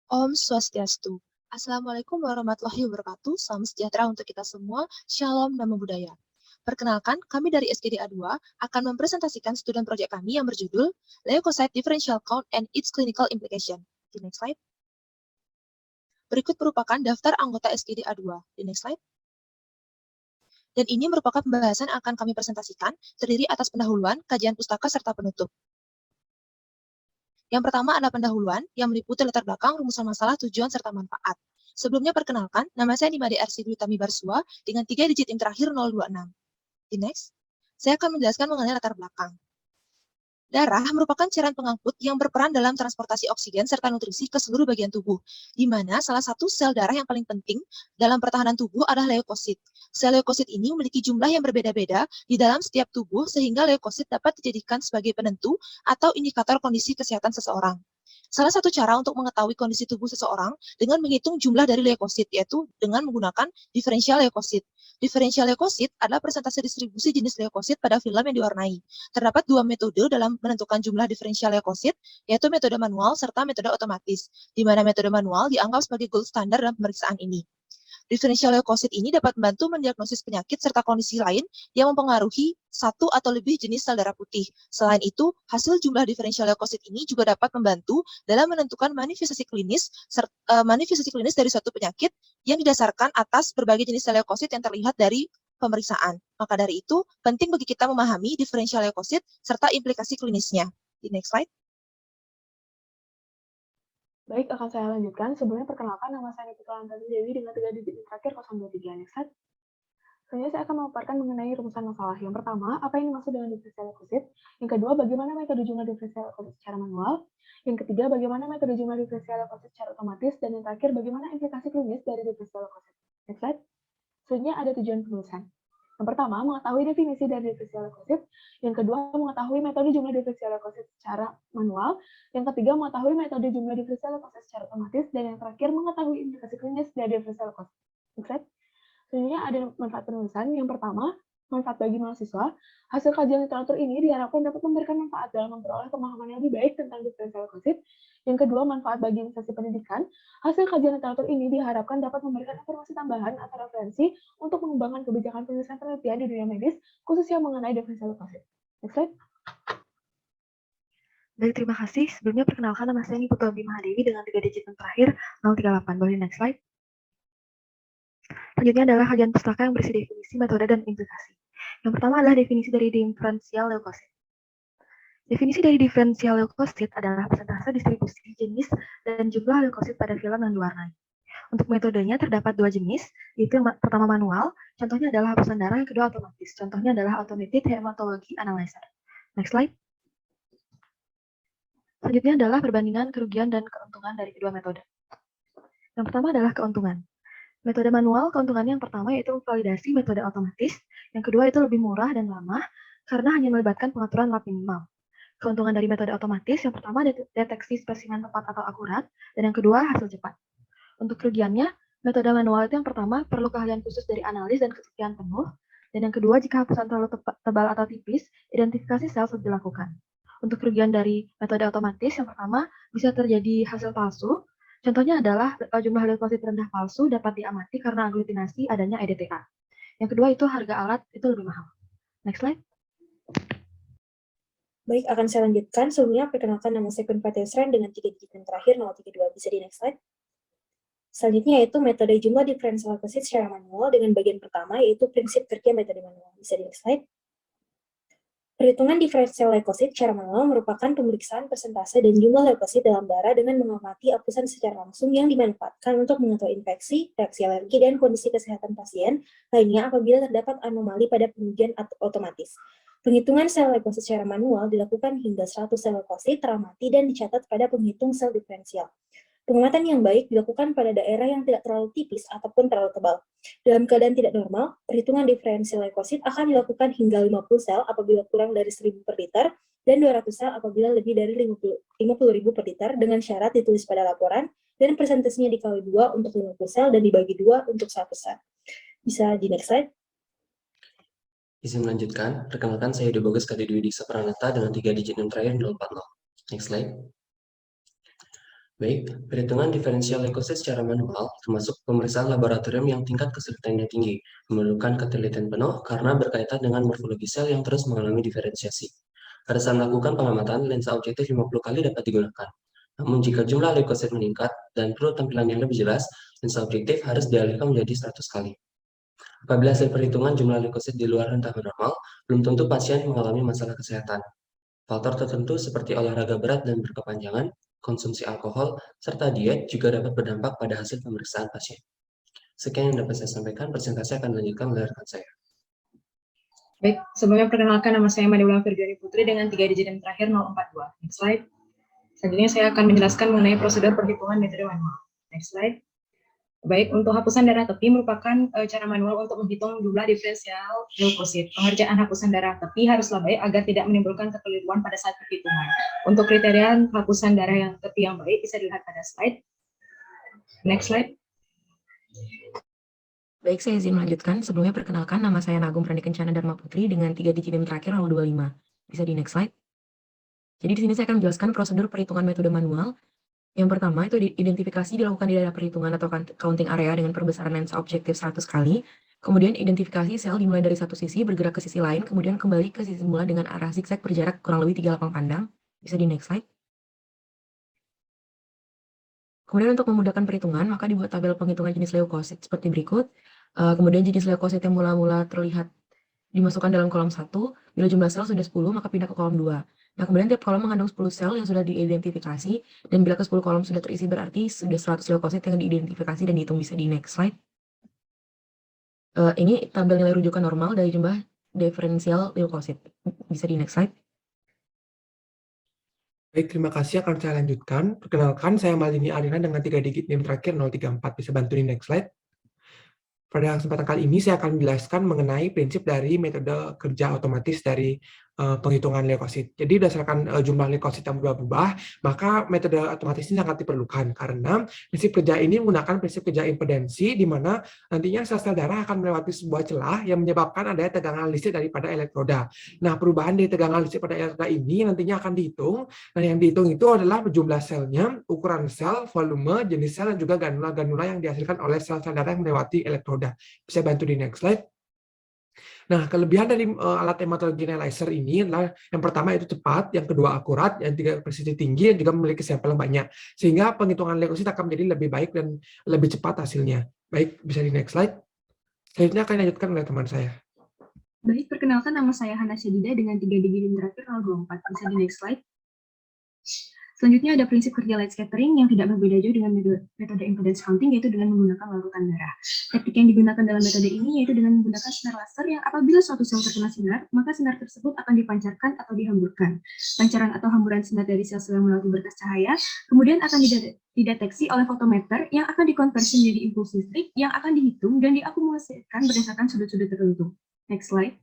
Om Swastiastu. Assalamualaikum warahmatullahi wabarakatuh. Salam sejahtera untuk kita semua. Shalom Namo Buddhaya. Perkenalkan, kami dari SKDA2 akan mempresentasikan student project kami yang berjudul Leukocyte Differential Count and its Clinical Implication. Di next slide. Berikut merupakan daftar anggota SKDA2. Di next slide. Dan ini merupakan pembahasan yang akan kami presentasikan, terdiri atas pendahuluan, kajian pustaka, serta penutup. Yang pertama adalah pendahuluan yang meliputi latar belakang, rumusan masalah, tujuan, serta manfaat. Sebelumnya perkenalkan, nama saya Nimade Arsy Dwi Tami Barsua dengan 3 digit IM terakhir 026. Di next, saya akan menjelaskan mengenai latar belakang. Darah merupakan cairan pengangkut yang berperan dalam transportasi oksigen serta nutrisi ke seluruh bagian tubuh, di mana salah satu sel darah yang paling penting dalam pertahanan tubuh adalah leukosit. Sel leukosit ini memiliki jumlah yang berbeda-beda di dalam setiap tubuh, sehingga leukosit dapat dijadikan sebagai penentu atau indikator kondisi kesehatan seseorang. Salah satu cara untuk mengetahui kondisi tubuh seseorang dengan menghitung jumlah dari leukosit, yaitu dengan menggunakan diferensial leukosit. Diferensial leukosit adalah persentase distribusi jenis leukosit pada film yang diwarnai. Terdapat 2 metode dalam menentukan jumlah diferensial leukosit, yaitu metode manual serta metode otomatis, di mana metode manual dianggap sebagai gold standar dalam pemeriksaan ini. Diferensial leukosit ini dapat membantu mendiagnosis penyakit serta kondisi lain yang mempengaruhi satu atau lebih jenis sel darah putih. Selain itu, hasil jumlah diferensial leukosit ini juga dapat membantu dalam menentukan manifestasi klinis dari suatu penyakit yang didasarkan atas berbagai jenis sel leukosit yang terlihat dari pemeriksaan. Maka dari itu, penting bagi kita memahami diferensial leukosit serta implikasi klinisnya. Di next slide. Baik, akan saya lanjutkan. Sebelumnya perkenalkan, nama saya Nikita Lantari Dewi dengan 3 digit terakhir 023. Next slide. Selanjutnya saya akan memaparkan mengenai rumusan masalah. Yang pertama, apa yang dimaksud dengan diferensial leukosit? Yang kedua, bagaimana metode jumlah diferensial leukosit secara manual? Yang ketiga, bagaimana metode jumlah diferensial leukosit secara otomatis? Dan yang terakhir, bagaimana implikasi klinis dari diferensial leukosit? Next slide. Selanjutnya ada tujuan penulisan. Yang pertama, mengetahui definisi dari diferensial leukosit. Yang kedua, mengetahui metode jumlah diferensial leukosit secara manual. Yang ketiga, mengetahui metode jumlah diferensial leukosit secara otomatis. Dan yang terakhir, mengetahui implikasi klinis dari diferensial leukosit. Next slide. Selanjutnya ada manfaat penulisan. Yang pertama, manfaat bagi mahasiswa. Hasil kajian literatur ini diharapkan dapat memberikan manfaat dalam memperoleh pemahaman yang lebih baik tentang diferensial leukosit. Yang kedua, manfaat bagi instansi pendidikan. Hasil kajian literatur ini diharapkan dapat memberikan informasi tambahan atau referensi untuk mengembangkan kebijakan penulisan penelitian di dunia medis, khususnya mengenai diferensial leukosit. Next slide. Baik, terima kasih. Sebelumnya perkenalkan, nama saya Niputu Mahadewi dengan 3 digit yang terakhir 038. Boleh next slide. Selanjutnya adalah kajian pustaka yang berisi definisi, metode, dan implikasi. Yang pertama adalah definisi dari diferensial leukosit. Definisi dari diferensial leukosit adalah persentase distribusi jenis dan jumlah leukosit pada film yang diwarnai. Untuk metodenya terdapat 2 jenis, yaitu yang pertama manual, contohnya adalah hapusan darah, yang kedua otomatis, contohnya adalah automated hematology analyzer. Next slide. Selanjutnya adalah perbandingan kerugian dan keuntungan dari kedua metode. Yang pertama adalah keuntungan. Metode manual, keuntungannya yang pertama yaitu validasi metode otomatis, yang kedua itu lebih murah dan lama, karena hanya melibatkan pengaturan lab minimal. Keuntungan dari metode otomatis, yang pertama deteksi spesimen tepat atau akurat, dan yang kedua hasil cepat. Untuk kerugiannya, metode manual itu yang pertama perlu keahlian khusus dari analis dan ketelitian penuh, dan yang kedua jika hapusan terlalu tebal atau tipis, identifikasi sel sudah dilakukan. Untuk kerugian dari metode otomatis, yang pertama bisa terjadi hasil palsu. Contohnya adalah jumlah leukosit rendah palsu dapat diamati karena aglutinasi adanya EDTA. Yang kedua itu harga alat itu lebih mahal. Next slide. Baik, akan saya lanjutkan. Sebelumnya perkenalkan nama saya Kun Patesren dengan 3 digit yang terakhir 032. Bisa di next slide. Selanjutnya yaitu metode jumlah diferensial leukosit secara manual dengan bagian pertama yaitu prinsip kerja metode manual. Bisa di next slide. Perhitungan diferensial leukosit secara manual merupakan pemeriksaan persentase dan jumlah leukosit dalam darah dengan mengamati apusan secara langsung yang dimanfaatkan untuk mengetahui infeksi, reaksi alergi, dan kondisi kesehatan pasien lainnya apabila terdapat anomali pada pengujian otomatis. Penghitungan sel leukosit secara manual dilakukan hingga 100 sel leukosit teramati dan dicatat pada penghitung sel diferensial. Pengamatan yang baik dilakukan pada daerah yang tidak terlalu tipis ataupun terlalu tebal. Dalam keadaan tidak normal, perhitungan diferensial leukosit akan dilakukan hingga 50 sel apabila kurang dari 1000 per liter dan 200 sel apabila lebih dari 50.000 per liter dengan syarat ditulis pada laporan dan persentasenya dikali 2 untuk 50 sel dan dibagi 2 untuk 1 sel. Bisa di next slide. Izin melanjutkan, perkenalkan saya Yuda Bagus Kade Dwi Diksa Pranata dengan 3 digit yang terakhir 040. Next slide. Baik, perhitungan diferensial leukosit secara manual termasuk pemeriksaan laboratorium yang tingkat kesulitannya tinggi, memerlukan ketelitian penuh karena berkaitan dengan morfologi sel yang terus mengalami diferensiasi. Pada saat melakukan pengamatan, lensa objektif 50 kali dapat digunakan. Namun jika jumlah leukosit meningkat dan perlu tampilan yang lebih jelas, lensa objektif harus dialihkan menjadi 100 kali. Apabila hasil perhitungan jumlah leukosit di luar rentang normal, belum tentu pasien mengalami masalah kesehatan. Faktor tertentu seperti olahraga berat dan berkepanjangan, konsumsi alkohol, serta diet juga dapat berdampak pada hasil pemeriksaan pasien. Sekian yang dapat saya sampaikan, presentasi akan dilanjutkan oleh rekan saya. Baik, sebelumnya perkenalkan nama saya Madewula Virgiani Putri dengan 3 digit yang terakhir 042. Next slide. Selanjutnya saya akan menjelaskan mengenai prosedur perhitungan metode manual. Next slide. Baik, untuk hapusan darah tepi merupakan cara manual untuk menghitung jumlah diferensial leukosit. Pengerjaan hapusan darah tepi haruslah baik agar tidak menimbulkan kekeliruan pada saat perhitungan. Untuk kriteria hapusan darah yang tepi yang baik bisa dilihat pada slide. Next slide. Baik, saya izin melanjutkan. Sebelumnya perkenalkan, nama saya Nagum Prandi Kencana Dharma Putri dengan 3 digit NIM terakhir 025. Bisa di next slide. Jadi di sini saya akan menjelaskan prosedur perhitungan metode manual. Yang pertama itu identifikasi dilakukan di daerah perhitungan atau counting area dengan perbesaran lensa objektif 100 kali. Kemudian identifikasi sel dimulai dari satu sisi bergerak ke sisi lain, kemudian kembali ke sisi semula dengan arah zigzag berjarak kurang lebih 3 lapang pandang. Bisa di next slide. Kemudian untuk memudahkan perhitungan, maka dibuat tabel penghitungan jenis leukosit seperti berikut. Kemudian jenis leukosit yang mula-mula terlihat dimasukkan dalam kolom 1. Bila jumlah sel sudah 10, maka pindah ke kolom 2. Nah, kemudian tiap kolom mengandung 10 sel yang sudah diidentifikasi, dan bila ke 10 kolom sudah terisi berarti sudah 100 leukosit yang diidentifikasi dan dihitung. Bisa di next slide. Ini tabel nilai rujukan normal dari jumlah diferensial leukosit. Bisa di next slide. Baik, terima kasih. Akan saya lanjutkan. Perkenalkan, saya Maldini Arina dengan 3 digit NIM terakhir 034. Bisa bantu di next slide. Pada kesempatan kali ini saya akan menjelaskan mengenai prinsip dari metode kerja otomatis dari penghitungan leukosit. Jadi berdasarkan jumlah leukosit yang berubah-ubah, maka metode otomatis ini sangat diperlukan karena prinsip kerja ini menggunakan prinsip kerja impedensi di mana nantinya sel-sel darah akan melewati sebuah celah yang menyebabkan adanya tegangan listrik daripada elektroda. Nah, perubahan dari tegangan listrik pada elektroda ini nantinya akan dihitung. Nah, yang dihitung itu adalah jumlah selnya, ukuran sel, volume, jenis sel, dan juga granula-granula yang dihasilkan oleh sel-sel darah yang melewati elektroda. Bisa bantu di next slide. Nah, kelebihan dari alat hematology analyzer ini adalah yang pertama itu cepat, yang kedua akurat, yang ketiga presisi tinggi, dan juga memiliki sampel yang banyak. Sehingga penghitungan leukosit akan menjadi lebih baik dan lebih cepat hasilnya. Baik, bisa di next slide. Selanjutnya akan dilanjutkan oleh teman saya. Baik, perkenalkan nama saya Hana Syedida dengan 3 digit NIM terakhir 024. Bisa di next slide. Selanjutnya ada prinsip kerja light scattering yang tidak berbeda jauh dengan metode impedance counting, yaitu dengan menggunakan larutan darah. Teknik yang digunakan dalam metode ini yaitu dengan menggunakan sinar laser yang apabila suatu sel terkena sinar, maka sinar tersebut akan dipancarkan atau dihamburkan. Pancaran atau hamburan sinar dari sel-sel yang melewati berkas cahaya kemudian akan dideteksi oleh fotometer yang akan dikonversi menjadi impuls listrik yang akan dihitung dan diakumulasikan berdasarkan sudut-sudut tertentu. Next slide.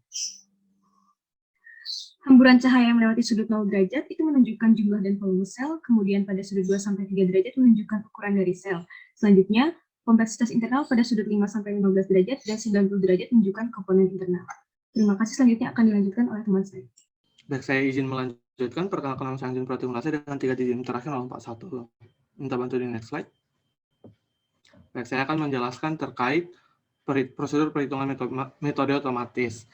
Hamburan cahaya yang melewati sudut 0 derajat itu menunjukkan jumlah dan volume sel, kemudian pada sudut 2-3 derajat menunjukkan ukuran dari sel. Selanjutnya, kompleksitas internal pada sudut 5-15 derajat dan 90 derajat menunjukkan komponen internal. Terima kasih, selanjutnya akan dilanjutkan oleh teman saya. Baik, saya izin melanjutkan. Perkenalkan nama saya Anjun Pratimulasa dengan 3 digit terakhir 041. Minta bantu di next slide. Baik, saya akan menjelaskan terkait prosedur perhitungan metode otomatis.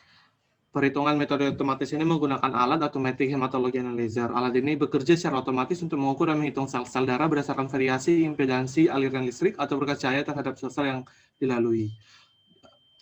Perhitungan metode otomatis ini menggunakan alat automatic hematology analyzer. Alat ini bekerja secara otomatis untuk mengukur dan menghitung sel-sel darah berdasarkan variasi impedansi aliran listrik atau berkas cahaya terhadap sel-sel yang dilalui.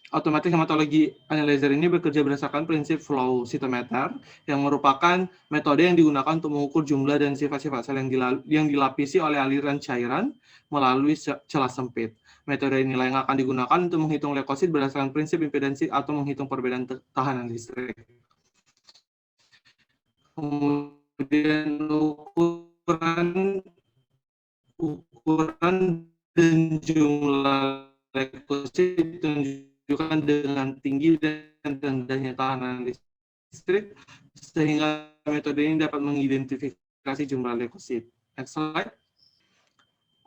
Automatic hematology analyzer ini bekerja berdasarkan prinsip flow cytometer yang merupakan metode yang digunakan untuk mengukur jumlah dan sifat-sifat sel yang dilapisi oleh aliran cairan melalui celah sempit. Metode inilah yang akan digunakan untuk menghitung leukosit berdasarkan prinsip impedansi atau menghitung perbedaan tahanan listrik. Kemudian ukuran dan jumlah leukosit ditunjukkan dengan tinggi dan rendahnya tahanan listrik, sehingga metode ini dapat mengidentifikasi jumlah leukosit. Next slide.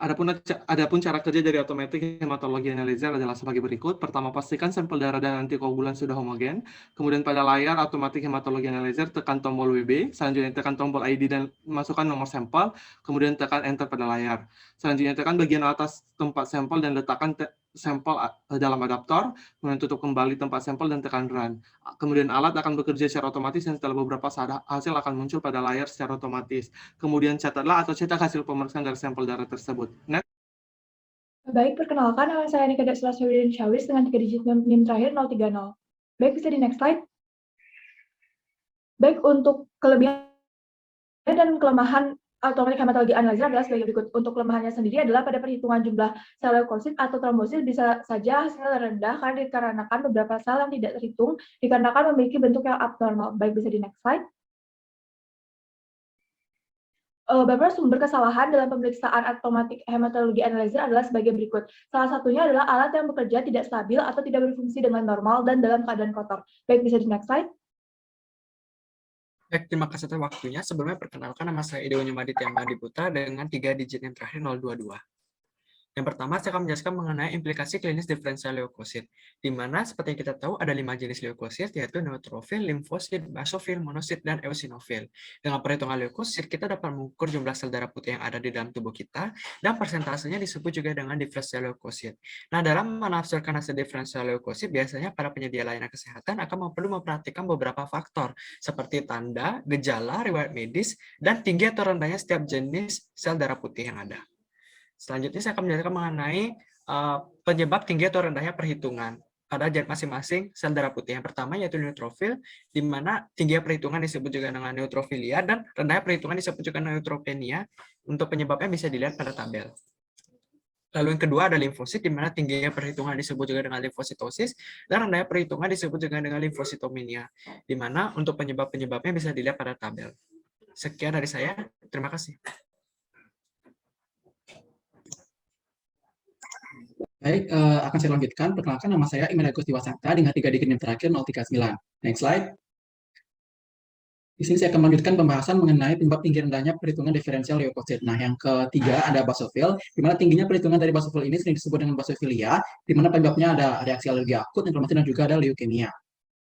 Adapun cara kerja dari automatic hematology analyzer adalah sebagai berikut. Pertama, pastikan sampel darah dan antikoagulan sudah homogen. Kemudian pada layar automatic hematology analyzer tekan tombol WB, selanjutnya tekan tombol ID dan masukkan nomor sampel, kemudian tekan enter pada layar. Selanjutnya tekan bagian atas tempat sampel dan letakkan sampel dalam adaptor, kemudian tutup kembali tempat sampel dan tekan run. Kemudian alat akan bekerja secara otomatis dan setelah beberapa saat hasil akan muncul pada layar secara otomatis. Kemudian catatlah atau cetak hasil pemeriksaan dari sampel darah tersebut. Next. Baik, perkenalkan nama saya Nikada Selaswedin Syawis dengan 3 digit NIM terakhir 030. Baik, bisa di next slide. Baik, untuk kelebihan dan kelemahan automatic hematology analyzer adalah sebagai berikut. Untuk kelemahannya sendiri adalah pada perhitungan jumlah sel leukosit atau trombosit bisa saja hasilnya rendah karena dikarenakan beberapa sel yang tidak terhitung dikarenakan memiliki bentuk yang abnormal. Baik, bisa di next slide. Beberapa sumber kesalahan dalam pemeriksaan automatic hematology analyzer adalah sebagai berikut. Salah satunya adalah alat yang bekerja tidak stabil atau tidak berfungsi dengan normal dan dalam keadaan kotor. Baik, bisa di next slide. Baik, terima kasih atas waktunya. Sebelumnya perkenalkan nama saya Ido Nyumaditya Madiputra dengan 3 digit yang terakhir 022. Yang pertama, saya akan menjelaskan mengenai implikasi klinis diferensial leukosit, di mana seperti yang kita tahu ada 5 jenis leukosit, yaitu neutrofil, limfosit, basofil, monosit, dan eosinofil. Dengan perhitungan leukosit, kita dapat mengukur jumlah sel darah putih yang ada di dalam tubuh kita, dan persentasenya disebut juga dengan diferensial leukosit. Nah, dalam menafsirkan hasil diferensial leukosit, biasanya para penyedia layanan kesehatan akan perlu memperhatikan beberapa faktor, seperti tanda, gejala, riwayat medis, dan tinggi atau rendahnya setiap jenis sel darah putih yang ada. Selanjutnya saya akan menjelaskan mengenai penyebab tinggi atau rendahnya perhitungan pada masing-masing sel darah putih. Yang pertama yaitu neutrofil, di mana tinggi perhitungan disebut juga dengan neutrofilia dan rendahnya perhitungan disebut juga neutropenia. Untuk penyebabnya bisa dilihat pada tabel. Lalu yang kedua ada limfosit, di mana tingginya perhitungan disebut juga dengan limfositosis, dan rendahnya perhitungan disebut juga dengan limfositomenia, di mana untuk penyebab-penyebabnya bisa dilihat pada tabel. Sekian dari saya, terima kasih. Baik, akan saya lanjutkan. Perkenalkan nama saya Iman Agus Diwasanta dengan 3 digit NIM terakhir 039. Next slide. Di sini saya akan melanjutkan pembahasan mengenai penyebab tinggi rendahnya perhitungan diferensial leukosit. Nah, yang ketiga ada basofil, di mana tingginya perhitungan dari basofil ini sering disebut dengan basofilia, di mana penyebabnya ada reaksi alergi akut, inflamasi, dan juga ada leukemia.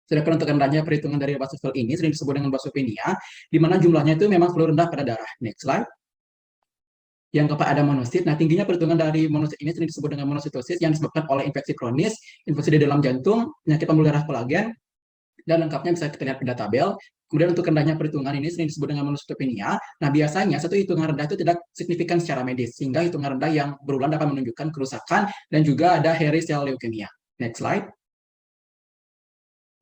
Sedangkan untuk rendahnya perhitungan dari basofil ini sering disebut dengan basopenia, di mana jumlahnya itu memang selalu rendah pada darah. Next slide. Yang keempat ada monosit. Nah, tingginya perhitungan dari monosit ini sering disebut dengan monositosis yang disebabkan oleh infeksi kronis, infeksi di dalam jantung, penyakit pembuluh darah kolagen, dan lengkapnya bisa kita lihat pada tabel. Kemudian untuk rendahnya perhitungan ini sering disebut dengan monositopenia. Nah, biasanya satu hitungan rendah itu tidak signifikan secara medis, sehingga hitungan rendah yang berulang dapat menunjukkan kerusakan dan juga ada hairy cell leukemia. Next slide.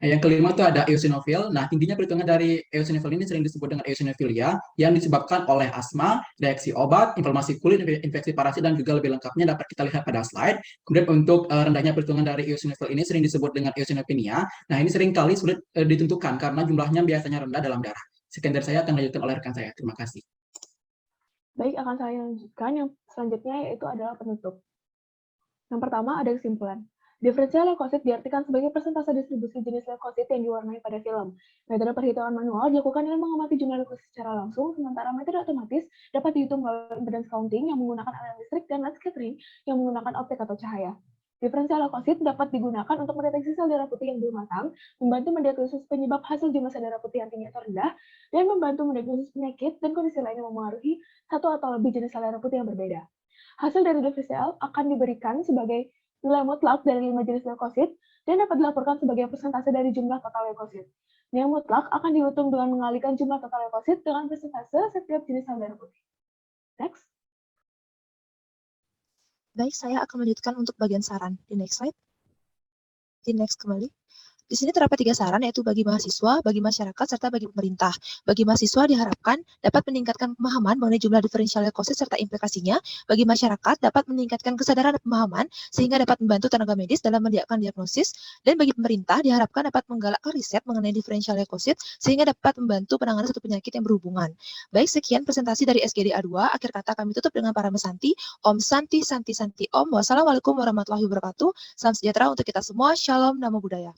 Nah, yang kelima itu ada eosinofil. Nah, tingginya perhitungan dari eosinofil ini sering disebut dengan eosinofilia yang disebabkan oleh asma, reaksi obat, inflamasi kulit, infeksi parasit, dan juga lebih lengkapnya dapat kita lihat pada slide. Kemudian untuk rendahnya perhitungan dari eosinofil ini sering disebut dengan eosinopenia. Nah, ini sering kali sulit ditentukan karena jumlahnya biasanya rendah dalam darah. Sekian dari saya akan dilanjutkan oleh rekan saya. Terima kasih. Baik, akan saya lanjutkan. Yang selanjutnya yaitu adalah penutup. Yang pertama ada kesimpulan. Diferensial leukosit diartikan sebagai persentase distribusi jenis leukosit yang diwarnai pada film. Metode perhitungan manual dilakukan dengan mengamati jumlah leukosit secara langsung, sementara metode otomatis dapat dihitung melalui impedance counting yang menggunakan aliran listrik dan light scattering yang menggunakan optik atau cahaya. Diferensial leukosit dapat digunakan untuk mendeteksi sel darah putih yang belum matang, membantu mendiagnosis penyebab hasil jumlah sel darah putih yang tinggi atau rendah, dan membantu mendiagnosis penyakit dan kondisi lain yang mempengaruhi satu atau lebih jenis sel darah putih yang berbeda. Hasil dari diferensial akan diberikan sebagai nilai mutlak dari 5 jenis leukosit dan dapat dilaporkan sebagai persentase dari jumlah total leukosit. Nilai mutlak akan dihitung dengan mengalihkan jumlah total leukosit dengan persentase setiap jenis sel darah putih. Next. Baik, saya akan melanjutkan untuk bagian saran. Di next slide. Di next kembali. Di sini terdapat 3 saran, yaitu bagi mahasiswa, bagi masyarakat, serta bagi pemerintah. Bagi mahasiswa diharapkan dapat meningkatkan pemahaman mengenai jumlah diferensial leukosit serta implikasinya. Bagi masyarakat dapat meningkatkan kesadaran dan pemahaman sehingga dapat membantu tenaga medis dalam mendiagnosis diagnosis. Dan bagi pemerintah diharapkan dapat menggalakkan riset mengenai diferensial leukosit sehingga dapat membantu penanganan suatu penyakit yang berhubungan. Baik, sekian presentasi dari SGD A2. Akhir kata kami tutup dengan para mesanti. Om Santi Santi Santi Om. Wassalamualaikum warahmatullahi wabarakatuh. Salam sejahtera untuk kita semua. Shalom, namo buddhaya.